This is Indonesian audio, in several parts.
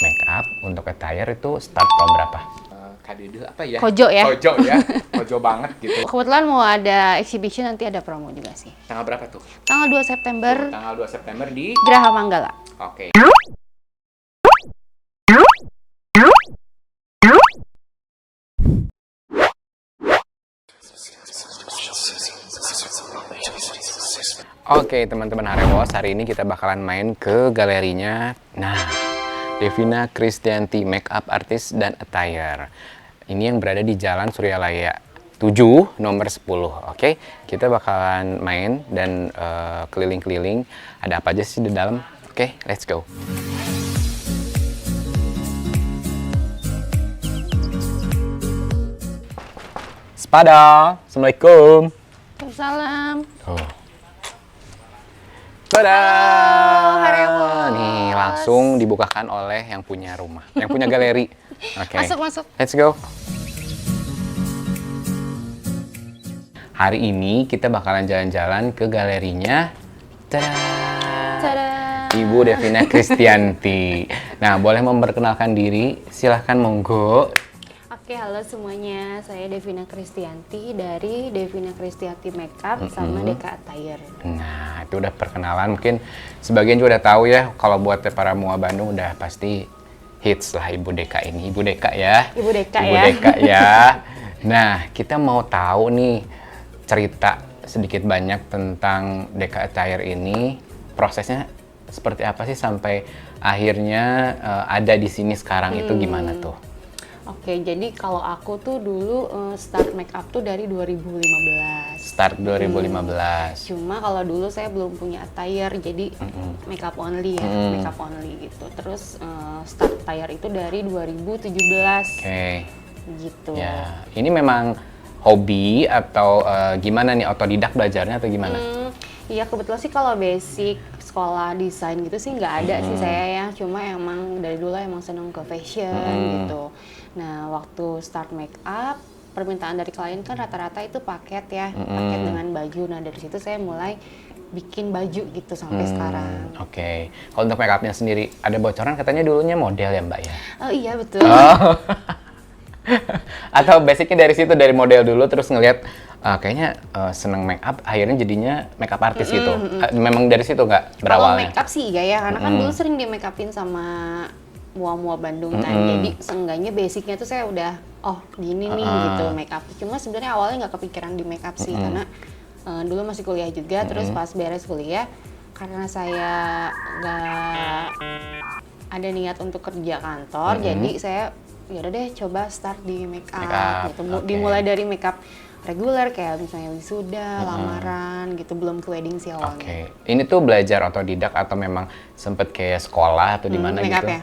makeup untuk attire itu start from berapa? KDD apa ya? Kojo ya? Kojo ya, kojo banget gitu. Kebetulan mau ada exhibition, nanti ada promo juga sih. Tanggal berapa tuh? Tanggal 2 September, Tanggal 2 September di... Geraha Manggala. Oke. Oke teman-teman Harewos, hari ini kita bakalan main ke galerinya. Nah, Devina Kristianti, makeup artist dan attire. Ini yang berada di Jalan Suryalaya 7, nomor 10. Oke, kita bakalan main dan keliling-keliling. Ada apa aja sih di dalam? Oke, let's go. Spada, Assalamualaikum. Salam. Oh. Tada! Harewos. Nih, langsung dibukakan oleh yang punya rumah, yang punya galeri. Oke. Masuk. Let's go. Hari ini kita bakalan jalan-jalan ke galerinya. Tada! Tada. Ibu Devina Kristianti. Nah, boleh memperkenalkan diri? Silahkan monggo. Oke, halo semuanya. Saya Devina Kristianti dari Devina Kristianti Makeup sama Deka Attire. Nah, itu udah perkenalan. Mungkin sebagian juga udah tahu ya, kalau buat para mua Bandung udah pasti hits lah Ibu Deka ini. Ibu Deka ya. Ibu Deka Ibu ya. Deka ya. Nah, kita mau tahu nih cerita sedikit banyak tentang Deka Attire ini. Prosesnya seperti apa sih sampai akhirnya ada di sini sekarang itu gimana tuh? Oke, jadi kalau aku tuh dulu start makeup tuh dari 2015. Start 2015. Cuma kalau dulu saya belum punya attire, jadi makeup only ya, makeup only gitu. Terus start attire itu dari 2017. Oke. Gitu. Ya, ini memang hobi atau gimana nih, otodidak belajarnya atau gimana? Iya, kebetulan sih kalau basic sekolah desain gitu sih nggak ada sih saya ya. Cuma emang dari dulu emang seneng ke fashion gitu. Nah, waktu start makeup, permintaan dari klien kan rata-rata itu paket ya, paket dengan baju. Nah, dari situ saya mulai bikin baju gitu sampai sekarang. Oke. Kalau untuk makeupnya sendiri, ada bocoran katanya dulunya model ya Mbak ya? Oh iya, betul. Oh. Atau basicnya dari situ, dari model dulu terus ngelihat kayaknya seneng makeup, akhirnya jadinya makeup artist gitu. Memang dari situ nggak Kalau berawalnya? makeup sih iya ya, karena kan dulu sering di makeupin sama mua-mua Bandung kan. Jadi seenggaknya basicnya tuh saya udah, oh gini nih gitu makeup. Cuma sebenarnya awalnya nggak kepikiran di makeup sih, karena dulu masih kuliah juga. Terus pas beres kuliah, karena saya nggak ada niat untuk kerja kantor, jadi saya ya udah deh coba start di makeup gitu. Dimulai dari makeup reguler kayak misalnya wisuda, lamaran gitu, belum ke wedding sih awalnya. Oke. Ini tuh belajar otodidak atau memang sempet kayak sekolah atau di mana Makeup gitu? ya?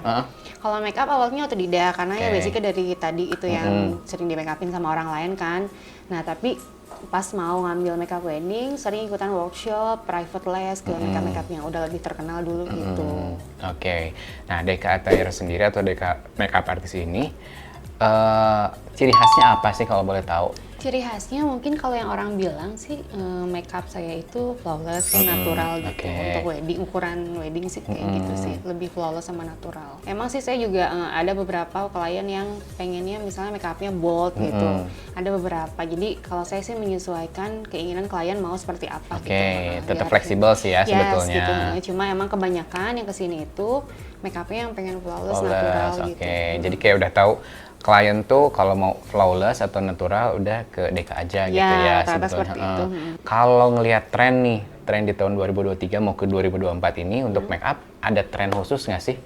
Kalau makeup awalnya otodidak karena ya basicnya dari tadi itu yang sering di makeupin sama orang lain kan. Nah, tapi pas mau ngambil makeup wedding sering ikutan workshop, private les ke makeup yang udah lebih terkenal dulu gitu. Oke. Nah, Deka Attire sendiri atau Deka makeup artist ini ciri khasnya apa sih kalau boleh tahu? Ciri khasnya mungkin kalau yang orang bilang sih makeup saya itu flawless, natural gitu. Untuk wedding, ukuran wedding sih kayak gitu sih, lebih flawless sama natural. Emang sih saya juga ada beberapa klien yang pengennya misalnya makeupnya bold gitu. Ada beberapa, jadi kalau saya sih menyesuaikan keinginan klien mau seperti apa gitu. Tetap fleksibel sih ya sebetulnya. Gitu. Cuma emang kebanyakan yang kesini itu makeupnya yang pengen flawless, natural gitu. Jadi kayak udah tahu klien tuh kalau mau flawless atau natural udah ke Deka aja gitu ya seperti itu. Kalau ngelihat tren nih, tren di tahun 2023 mau ke 2024 ini untuk make up ada tren khusus nggak sih?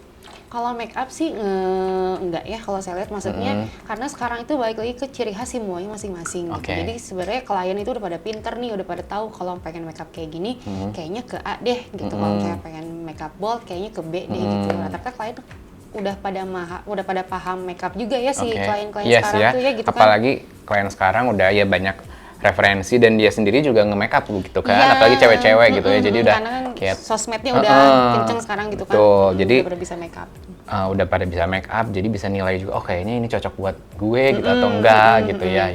Kalau make up sih enggak ya kalau saya lihat, maksudnya karena sekarang itu balik lagi ke ciri khas semuanya masing-masing gitu. Jadi sebenarnya klien itu udah pada pinter nih, udah pada tahu kalau pengen make up kayak gini kayaknya ke A deh gitu. Kalau saya pengen make up bold kayaknya ke B deh gitu. Rata-rata klien udah pada paham makeup juga ya si klien-klien sekarang tuh ya gitu. Apalagi klien sekarang udah ya banyak referensi dan dia sendiri juga nge-makeup gitu kan, apalagi cewek-cewek gitu ya. Jadi udah karena kan kayak sosmednya udah kenceng sekarang gitu kan. Jadi udah pada bisa makeup. Udah pada bisa makeup, jadi bisa nilai juga, oh kayaknya ini cocok buat gue gitu atau enggak gitu ya.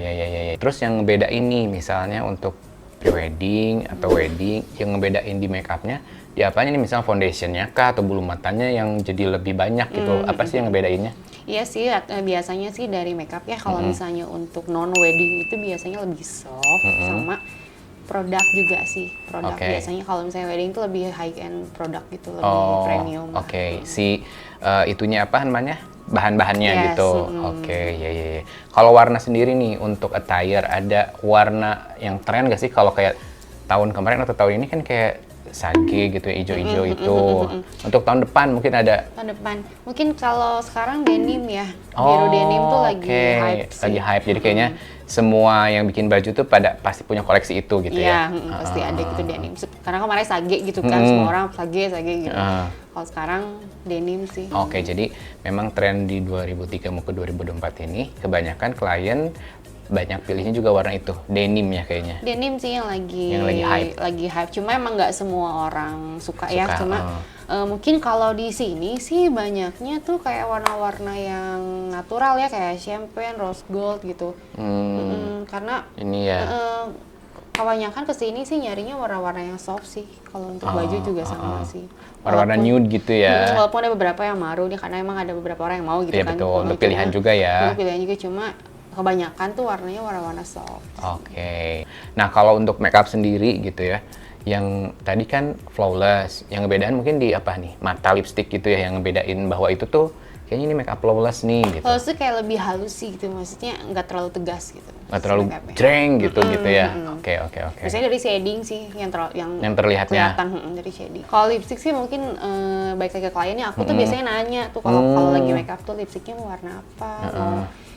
Terus yang beda ini misalnya untuk pre-wedding atau wedding, yang ngebedain di make upnya di apanya nih, misalnya foundationnya kah atau bulu matanya yang jadi lebih banyak gitu, apa sih yang ngebedainnya? Iya sih, biasanya sih dari makeup ya, kalau misalnya untuk non wedding itu biasanya lebih soft, sama produk juga sih. Produk biasanya kalau misalnya wedding itu lebih high end produk gitu, lebih premium. Oke. Si itunya apa namanya? Bahan-bahannya Yes, gitu. Oke, ya. Kalau warna sendiri nih untuk attire, ada warna yang tren gak sih? Kalau kayak tahun kemarin atau tahun ini kan kayak sage gitu, hijau-hijau itu. Untuk tahun depan mungkin ada. Tahun depan, mungkin kalau sekarang denim ya, biru denim tuh lagi hype sih. Lagi hype, jadi kayaknya semua yang bikin baju tuh pada pasti punya koleksi itu gitu ya? Iya, pasti ada gitu denim. Karena kemarin sage gitu kan, semua orang sage gitu. Kalau sekarang denim sih. Oke, jadi memang tren di 2003 mau ke 2024 ini, kebanyakan klien banyak pilihnya juga warna itu, denim ya kayaknya. Denim sih yang lagi hype. Lagi hype. Cuma emang nggak semua orang suka ya. Cuma mungkin kalau di sini sih banyaknya tuh kayak warna-warna yang natural ya, kayak champagne, rose gold gitu. Karena ini ya. Kebanyakan kesini sih nyarinya warna-warna yang soft sih. Kalau untuk baju juga sama sih. Warna-warna nude gitu ya. Walaupun ada beberapa yang maru nih, karena emang ada beberapa orang yang mau gitu Iya, kan. betul. Untuk pilihan juga ya. Untuk pilihan juga, cuma kebanyakan tuh warnanya warna-warna soft. Oke. Nah, kalau untuk makeup sendiri gitu ya, yang tadi kan flawless, yang ngebedain mungkin di apa nih? Mata lipstick gitu ya, yang ngebedain bahwa itu tuh kayaknya ini makeup flawless nih gitu. Kalau itu kayak lebih halus sih gitu, maksudnya nggak terlalu tegas gitu. Nggak terlalu jreng gitu ya. Oke. Biasanya dari shading sih yang terlihatnya. kelihatan dari shading. Kalau lipstick sih mungkin baik lagi ke kliennya, aku tuh biasanya nanya tuh kalau lagi makeup tuh lipsticknya mau warna apa,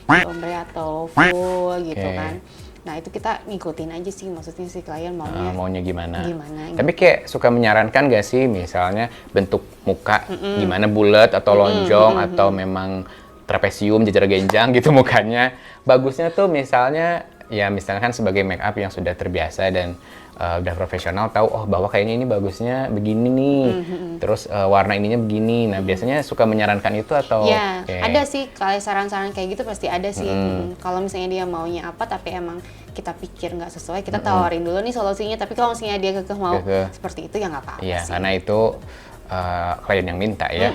mau ombre atau full gitu kan. Nah itu kita ngikutin aja sih, maksudnya si klien maunya gimana. Gitu. Tapi kayak suka menyarankan gak sih misalnya bentuk muka gimana, bulat atau lonjong atau memang trapesium, jajar genjang gitu mukanya. Bagusnya tuh misalnya kan sebagai make up yang sudah terbiasa dan udah profesional, tahu bahwa kayaknya ini bagusnya begini nih. Terus warna ininya begini. Nah, biasanya suka menyarankan itu atau ya, ada sih kalau saran-saran kayak gitu pasti ada sih. Kalau misalnya dia maunya apa tapi emang kita pikir nggak sesuai, kita tawarin dulu nih solusinya. Tapi kalau misalnya dia kekeh mau seperti itu ya nggak apa-apa Iya, sih. karena itu klien yang minta ya.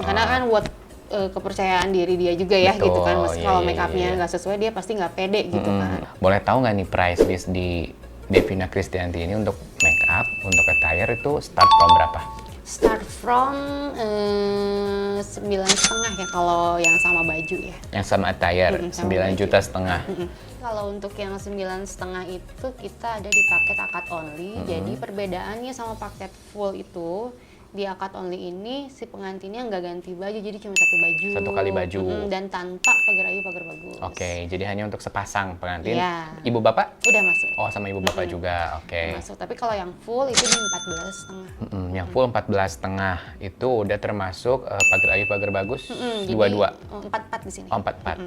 Karena kan buat kepercayaan diri dia juga ya. Betul, gitu kan. Kalau iya, make upnya nggak sesuai, dia pasti nggak pede gitu kan. Boleh tahu nggak nih price list di Devina Kristianti ini untuk make up, untuk attire itu start from berapa? Start from 9,5 ya kalau yang sama baju ya. Yang sama attire, sama 9,5 juta. Kalau untuk yang 9,5 itu kita ada di paket akad only. Jadi perbedaannya sama paket full itu, di akad only ini si pengantinnya nggak ganti baju, jadi cuma satu baju. Satu kali baju. Dan tanpa pagar ayu, pagar bagus. Oke, jadi hanya untuk sepasang pengantin. Iya. Ibu bapak? Udah masuk. Oh, sama ibu bapak juga. Oke. Masuk. Tapi kalau yang full itu di 14,5. Yang full 14,5 itu udah termasuk pagar ayu, pagar bagus. Dua-dua. 4-4 di sini. Oh, 4-4.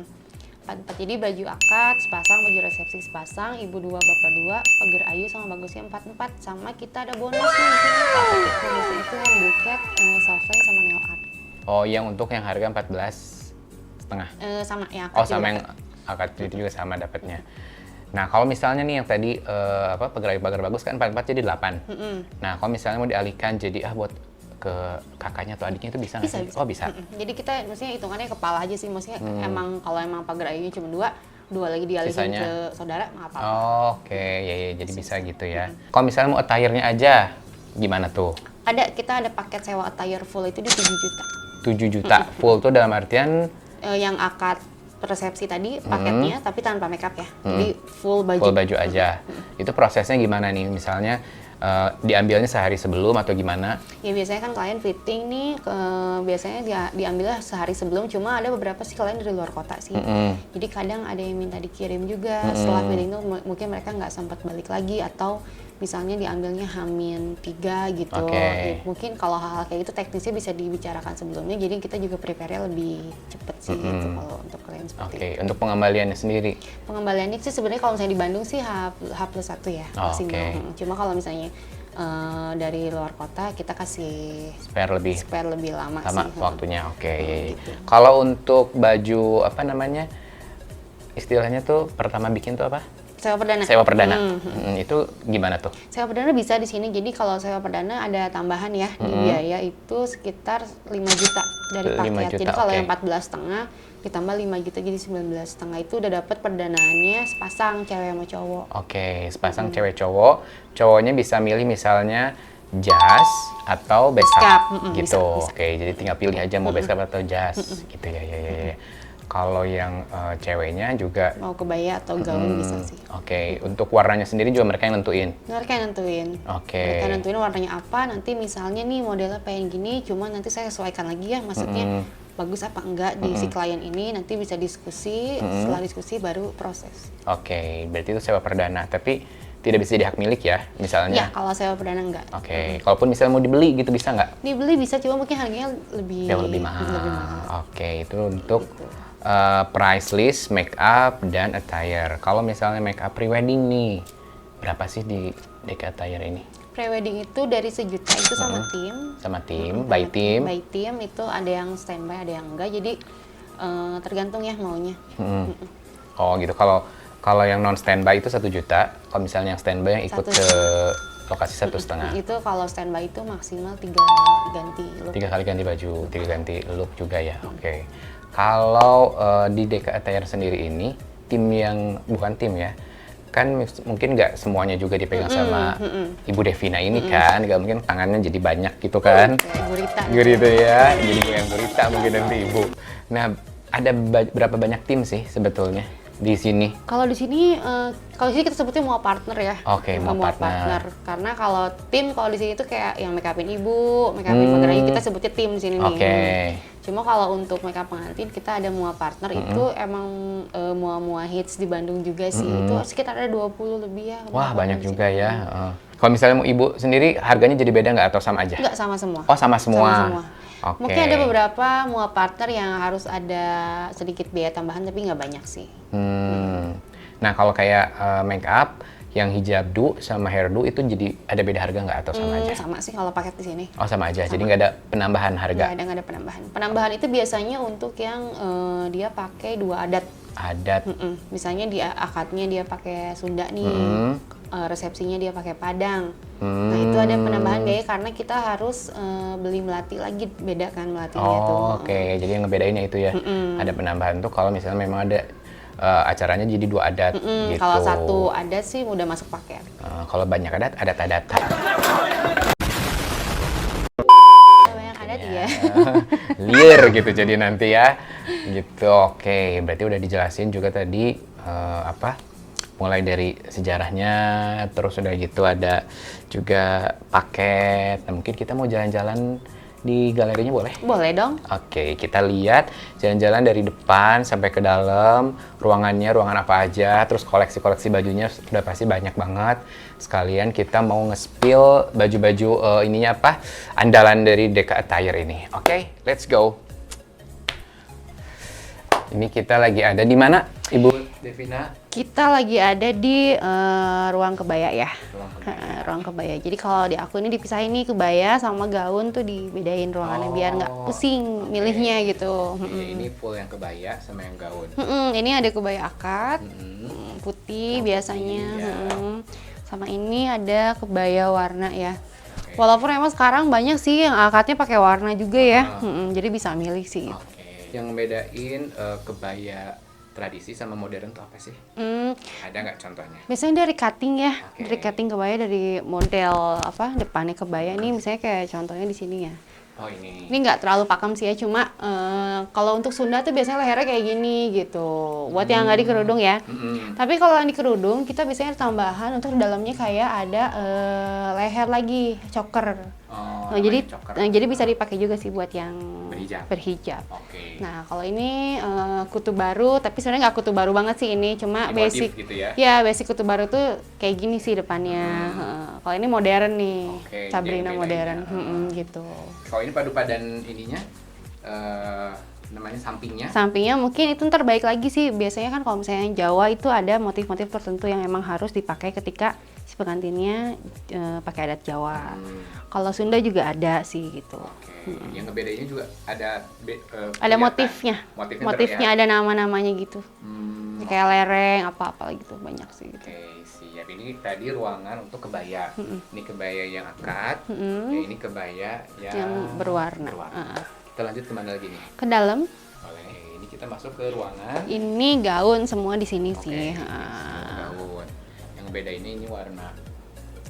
4-4. Jadi baju akad sepasang, baju resepsi sepasang, ibu 2, bapak 2, pagar ayu sama bagusnya 4-4. Sama kita ada bonus nih di sini. Bonusnya itu yang buket, softline sama nail art. Oh, yang untuk yang harga 14,5. Sama yang akad. Oh, sama yang akad itu juga sama dapatnya. Nah, kalau misalnya nih yang tadi pagar ayu, pagar bagus kan 4-4 jadi 8. Nah, kalau misalnya mau dialihkan jadi buat ke kakaknya atau adiknya itu bisa nggak sih? Bisa. Oh, bisa. Jadi kita maksudnya hitungannya kepala aja sih, maksudnya emang kalau emang pagar ayunya cuma 2 lagi dialihin Sisanya ke saudara nggak apa-apa. Oke, ya, jadi bisa gitu ya. Kalau misalnya mau attire-nya aja, gimana tuh? Kita ada paket sewa attire full itu di 7 juta. 7 juta. Full tuh dalam artian Yang akad resepsi tadi paketnya, tapi tanpa makeup ya. Jadi full baju. full baju aja. Itu prosesnya gimana nih? Misalnya diambilnya sehari sebelum atau gimana? Ya biasanya kan klien fitting nih, biasanya diambilnya sehari sebelum, cuma ada beberapa sih klien dari luar kota sih. Jadi kadang ada yang minta dikirim juga, setelah fitting tuh mungkin mereka nggak sempat balik lagi, atau misalnya diambilnya H-3 gitu. Okay. Mungkin kalau hal-hal kayak itu teknisnya bisa dibicarakan sebelumnya, jadi kita juga prepare-nya lebih cepet sih gitu kalau untuk klien seperti itu. Untuk pengembaliannya sendiri? Pengembaliannya sih sebenarnya kalau misalnya di Bandung sih H+1 ya maksimal. Cuma kalau misalnya dari luar kota kita kasih spare lebih lama sih. Waktunya. Oke. Gitu. Kalau untuk baju istilahnya tuh pertama bikin tuh apa? Sewa perdana. Itu gimana tuh? Sewa perdana bisa di sini. Jadi kalau sewa perdana ada tambahan ya di biaya itu sekitar 5 juta dari 5 paket. juta, Jadi kalau oke. yang 14,5 ditambah 5 juta jadi 19,5 itu udah dapat perdanaannya sepasang cewek sama cowok. Oke, sepasang cewek cowok. Cowoknya bisa milih misalnya jazz atau base Base cap, cap, gitu. bisa. Oke, jadi tinggal pilih aja mau base cap atau jazz, gitu ya. Kalau yang ceweknya juga, Mau kebaya atau gaun bisa sih. oke. Untuk warnanya sendiri juga mereka yang nentuin. Mereka yang nentuin. Oke. Mereka nentuin warnanya apa. Nanti misalnya nih modelnya pengen gini, cuma nanti saya sesuaikan lagi ya. Maksudnya bagus apa enggak di si klien ini. Nanti bisa diskusi. Setelah diskusi baru proses. Oke, berarti itu sewa perdana. Tapi tidak bisa jadi hak milik ya, Ya misalnya. kalau sewa perdana enggak. Oke, kalaupun misalnya mau dibeli gitu bisa nggak? Dibeli bisa, cuma mungkin harganya lebih Jauh lebih mahal. lebih mahal. Oke, itu untuk price list, make up, dan attire. Kalau misalnya make up prewedding nih, berapa sih di DK Attire ini? Prewedding itu dari 1 juta itu sama tim. Sama tim, by tim. By tim itu ada yang standby, ada yang enggak. Jadi tergantung ya maunya. Oh gitu. Kalau yang non standby itu 1 juta. Kalau misalnya yang standby yang ikut 1 ke lokasi 1,5. Itu kalau standby itu maksimal 3 ganti look. 3 kali ganti baju, 3 ganti look juga ya. Oke. Kalau di DK Attire sendiri ini, tim yang bukan tim ya, kan mungkin nggak semuanya juga dipegang sama Ibu Devina ini kan, nggak mungkin tangannya jadi banyak gitu kan. Kayak gurita. Gitu ya, jadi pegang gurita mungkin nanti Ibu. Nah, ada berapa banyak tim sih sebetulnya di sini? Kalau di sini kita sebutnya mau partner ya. Oke, mau partner. Karena kalau tim kalau di sini tuh kayak yang make upin ibu, make upin pengrajin, kita sebutnya tim di sini nih. Oke. Cuma kalau untuk make up pengantin kita ada mua partner itu emang mua hits di Bandung juga sih. Itu sekitar ada 20 lebih ya. Wah, banyak di juga sini. ya. Kalau misalnya mau Ibu sendiri harganya jadi beda nggak atau sama aja? Enggak, sama semua. Oh, sama semua. Sama semua. Oke. Mungkin ada beberapa mua partner yang harus ada sedikit biaya tambahan tapi nggak banyak sih. Nah, kalau kayak make up yang hijabdu sama hairdo itu jadi ada beda harga nggak atau sama aja? Sama sih kalau paket di sini. Oh, sama aja. Jadi nggak ada penambahan harga. Nggak ada penambahan. Penambahan itu biasanya untuk yang dia pakai 2 adat. Adat. Misalnya di akadnya dia pakai Sunda nih, resepsinya dia pakai Padang. Nah itu ada penambahan biaya karena kita harus beli melati lagi, beda kan melatinya tuh. Oh, oke. Jadi yang ngebedainnya itu ya. Ada penambahan tuh kalau misalnya memang ada acaranya jadi 2 adat gitu. Kalau 1 adat sih udah masuk paket. Kalau banyak adat. Banyak adat ya. Liar gitu jadi nanti ya. Gitu. Oke, berarti udah dijelasin juga tadi mulai dari sejarahnya, terus udah gitu ada juga paket. Nah, mungkin kita mau jalan-jalan di galerinya boleh? Boleh dong. Oke, kita lihat jalan-jalan dari depan sampai ke dalam, ruangan apa aja, terus koleksi-koleksi bajunya udah pasti banyak banget. Sekalian kita mau nge-spill baju-baju andalan dari DK Attire ini. Oke, let's go. Ini kita lagi ada di mana, Ibu Devina? Kita lagi ada di ruang kebaya ya. Ruang kebaya. Jadi kalau di aku ini dipisahin nih kebaya sama gaun tuh dibedain ruangannya biar nggak pusing milihnya gitu. Ini full yang kebaya sama yang gaun. Ini ada kebaya akad putih biasanya. Sama ini ada kebaya warna ya. Walaupun emang sekarang banyak sih yang akadnya pakai warna juga ya. Jadi bisa milih sih. Yang ngebedain kebaya tradisi sama modern tuh apa sih? Ada nggak contohnya? Biasanya dari cutting ya, dari cutting kebaya dari model depannya kebaya nih misalnya kayak contohnya di sini ya. Oh ini. Ini nggak terlalu pakem sih ya, cuma kalau untuk Sunda tuh biasanya lehernya kayak gini gitu. Buat yang nggak di kerudung ya. Tapi kalau yang di kerudung kita biasanya ada tambahan untuk di dalamnya kayak ada leher lagi, choker. Jadi bisa dipakai juga sih buat yang berhijab. Nah kalau ini kutu baru, tapi sebenarnya nggak kutu baru banget sih ini, cuma basic. Gitu ya? Ya basic kutu baru tuh kayak gini sih depannya. Kalau ini modern nih, Sabrina modern, gitu. Kalau ini padu padan ininya, namanya sampingnya? Sampingnya mungkin itu ntar baik lagi sih. Biasanya kan kalau misalnya Jawa itu ada motif-motif tertentu yang emang harus dipakai ketika si pengantinnya pakai adat Jawa. Kalau Sunda juga ada sih gitu. Yang ngebedainnya juga ada ada motifnya. Motifnya ada nama-namanya gitu. kayak lereng apa-apa gitu banyak sih gitu. Oke, siap. Ini tadi ruangan untuk kebaya. Ini kebaya yang akad. Ya, ini kebaya Yang berwarna. Kita lanjut kemana lagi nih? Ke dalam Boleh. Ini kita masuk ke ruangan. ini gaun semua di sini Oke, sih. semua gaun. Yang beda ini warna.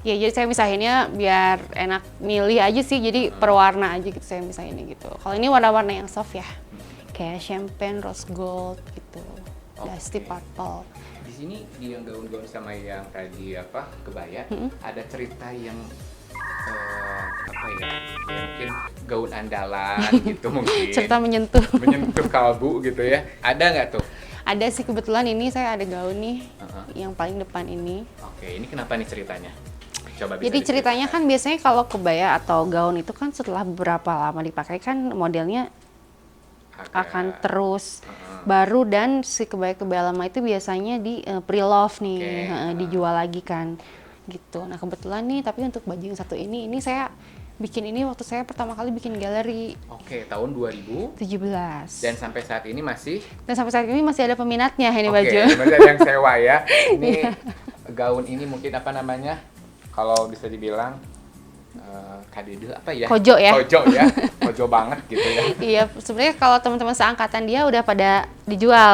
Ya jadi saya misahinnya biar enak milih aja sih, jadi per warna aja gitu saya misahinnya gitu. Kalau ini warna-warna yang soft ya, kayak champagne, rose gold gitu, dusty purple. Di sini di yang gaun-gaun sama yang tadi kebaya, ada cerita yang ya mungkin gaun andalan gitu mungkin. Cerita menyentuh kalbu gitu ya. Ada nggak tuh? Ada sih, kebetulan ini saya ada gaun nih, yang paling depan ini. Oke, ini kenapa nih ceritanya? Coba bisa Jadi ceritanya diceritakan. kan biasanya kalau kebaya atau gaun itu kan setelah beberapa lama dipakai kan modelnya akan terus baru, dan si kebaya-kebaya lama itu biasanya di pre-love nih, dijual lagi kan gitu. Nah kebetulan nih, tapi untuk baju yang satu ini saya bikin ini waktu saya pertama kali bikin galeri. Oke, tahun 2017. 17. Dan sampai saat ini masih ada peminatnya ini baju. Oke, benar yang sewa ya. Ini gaun ini mungkin apa namanya? Kalau bisa dibilang kadede apa ya? Kojo ya. Kojo banget gitu ya. Iya, sebenarnya kalau teman-teman seangkatan dia udah pada dijual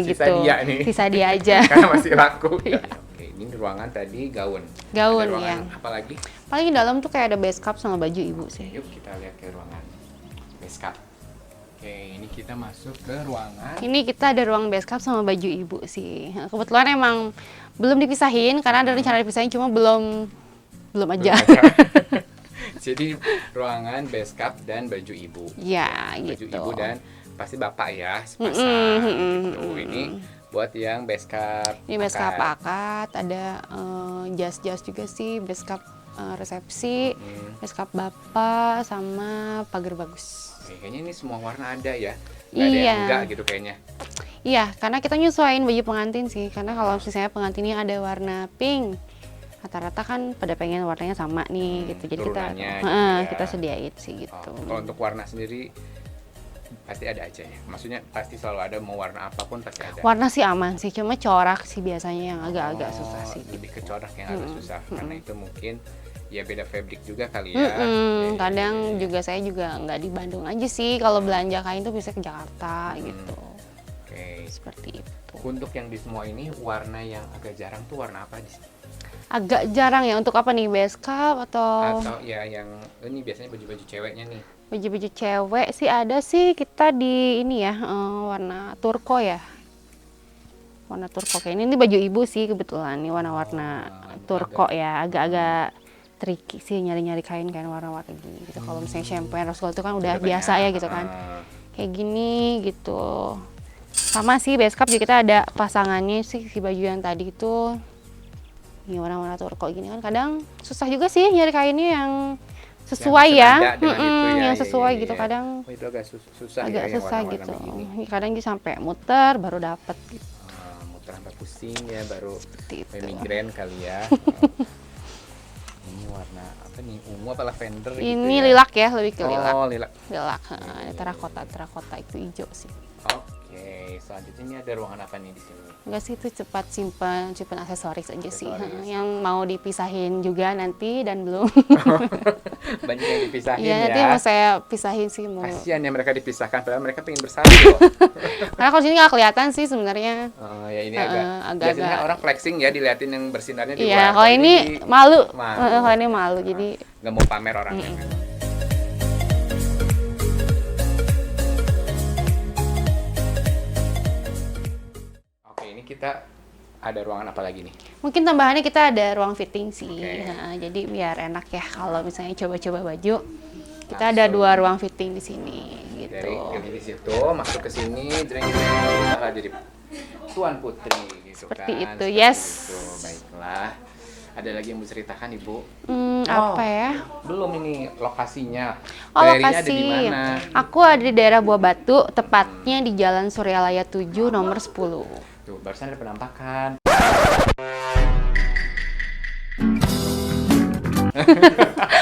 gitu. Sisa dia nih. Sisa dia aja. Karena masih laku. Oke, ini ruangan tadi gaun. Gaun, ada ruangan ya. apa lagi? Paling di dalam tuh kayak ada base cup sama baju ibu sih. Yuk kita lihat ke ruangan base cup. Oke, ini kita masuk ke ruangan. Ini kita ada ruang base cup sama baju ibu sih. Kebetulan emang belum dipisahin karena ada rencana dipisahin, cuma belum aja. Jadi ruangan base cup dan baju ibu. Ya, Baju gitu. ibu dan pasti bapak ya sepasang. Gitu. Ini buat yang base cup. Ini base cup akad. akad, ada jas-jas juga sih, base cup resepsi, base cup bapak sama pagar bagus. Kayaknya ini semua warna ada ya. Nggak ada yang enggak gitu kayaknya. Iya, karena kita nyesuaiin baju pengantin sih. Karena kalau misalnya pengantinnya ada warna pink, rata-rata kan pada pengen warnanya sama nih gitu. Jadi turunannya gitu ya. kita sediain sih gitu. Kalau untuk warna sendiri pasti ada aja ya. Maksudnya pasti selalu ada, mau warna apapun pasti ada. Warna sih aman sih, cuma corak sih biasanya yang agak-agak susah sih. Lebih ke corak yang agak susah karena itu mungkin ya beda fabric juga kali ya. Kadang juga saya juga nggak di Bandung aja sih. Kalau belanja kain tuh bisa ke Jakarta gitu. Oke. Seperti itu. Untuk yang di semua ini warna yang agak jarang tuh warna apa? Agak jarang ya, untuk apa nih, base cup atau ya yang ini biasanya baju-baju ceweknya nih. baju-baju cewek sih ada sih, kita di ini ya warna turko ya. Warna turko kayak ini baju ibu sih kebetulan, ini warna-warna turko ya, agak-agak tricky sih nyari-nyari kain warna-warna gini gitu. Kalau misalnya champagne rose gold itu kan udah biasa ya gitu kan. Kayak gini gitu. Sama sih base cup juga kita ada pasangannya sih, si baju yang tadi itu. Ini warna-warna turko gini kan kadang susah juga sih nyari kainnya yang sesuai ya, yang sesuai gitu kadang. Itu agak susah agak ya, susah yang gitu. warna-warna begini. Kadang juga sampai muter baru dapet gitu. Muter sampai pusing ya baru Seperti itu. migrain kali ya. Ini warna apa nih, ungu apa lavender gitu Ini ya? lilac ya, lebih ke lilac. Oh, lilac. Lilac, terakota itu hijau sih. Oke, selanjutnya ini ada ruangan apa nih di sini? Enggak sih, itu cepat simpan aksesoris aja sih. Aksesoris. Yang mau dipisahin juga nanti dan belum. Banyak yang dipisahin Iya, ya. nanti mau saya pisahin sih mau. Kasian ya mereka dipisahkan, padahal mereka pengen bersatu loh. Karena kalau sini nggak kelihatan sih sebenarnya. Ya ini agak biasanya orang flexing ya, diliatin yang bersinarnya di Iya, luar. kalau ini malu. malu. Kalau ini malu, jadi nggak mau pamer orangnya. Oke, ini kita ada ruangan apa lagi nih? mungkin tambahannya kita ada ruang fitting sih. Oke. Nah, jadi biar enak ya kalau misalnya coba-coba baju. Kita ada 2 ruang fitting di sini gitu. Dari di situ masuk ke sini, jreng jadi tuan putri gitu Seperti kan. itu, Seperti yes. itu. Baiklah. Ada lagi yang mau ceritakan Ibu? Apa ya? Belum ini lokasinya. Oh, Galerinya lokasi. ada di mana? Aku ada di daerah Buah Batu, tepatnya di Jalan Suryalaya 7 nomor 10. Tuh, barusan ada penampakan.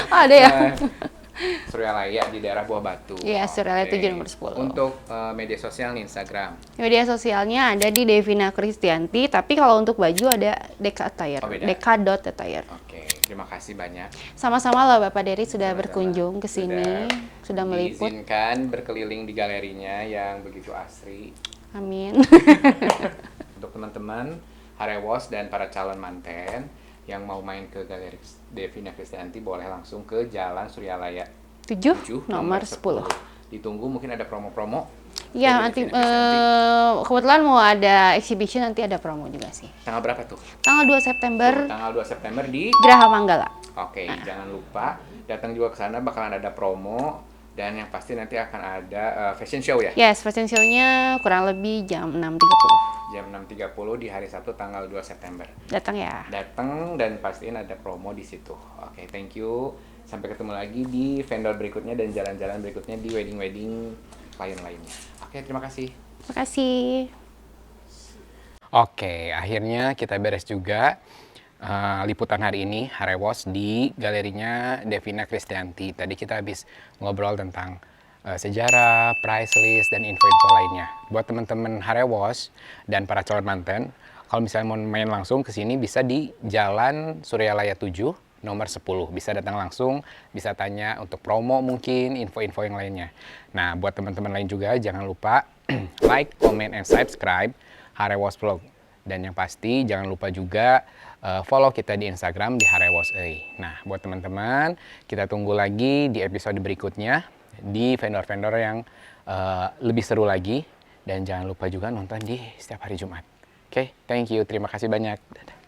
Oh, ada ya? Suryalaya di daerah Buah Batu. Iya, Suryalaya Oke. 7 nomor 10. Untuk media sosial nih, Instagram. Media sosialnya ada di Devina Kristianti, tapi kalau untuk baju ada Deka Attire, Oh, beda. Deka.attire. Oke, terima kasih banyak. Sama-sama loh Bapak Dery sudah Sama-sama. berkunjung ke sini, sudah meliput. Diizinkan berkeliling di galerinya yang begitu asri. Amin. Untuk teman-teman Harewos dan para calon manten yang mau main ke Galeri Devina Kristianti boleh langsung ke Jalan Suryalaya 7 7 nomor 10. Ditunggu, mungkin ada promo-promo. Iya, dari nanti Devina Kristianti. kebetulan mau ada exhibition, nanti ada promo juga sih. Tanggal berapa tuh? Tanggal 2 September, Tuh, tanggal 2 September di Geraha Manggala. Oke, jangan lupa datang juga ke sana, bakalan ada promo dan yang pasti nanti akan ada fashion show ya. Yes, fashion show-nya kurang lebih jam 6.30. Jam 6.30 di hari Sabtu tanggal 2 September. Datang ya. Datang dan pastiin ada promo di situ. Oke, thank you. Sampai ketemu lagi di vendor berikutnya dan jalan-jalan berikutnya di wedding-wedding klien lainnya. Oke, terima kasih. Terima kasih. Oke, akhirnya kita beres juga liputan hari ini Harewos di galerinya Devina Kristianti. Tadi kita habis ngobrol tentang sejarah, price list, dan info-info lainnya. Buat teman-teman Harewos dan para calon manten, kalau misalnya mau main langsung ke sini bisa di Jalan Suryalaya 7 nomor 10. Bisa datang langsung, bisa tanya untuk promo mungkin, info-info yang lainnya. Nah, buat teman-teman lain juga jangan lupa like, comment, and subscribe Harewos Vlog. Dan yang pasti jangan lupa juga follow kita di Instagram di Harewos. Nah, buat teman-teman, kita tunggu lagi di episode berikutnya di vendor-vendor yang lebih seru lagi. Dan jangan lupa juga nonton di setiap hari Jumat. Oke, thank you. Terima kasih banyak. Dadah.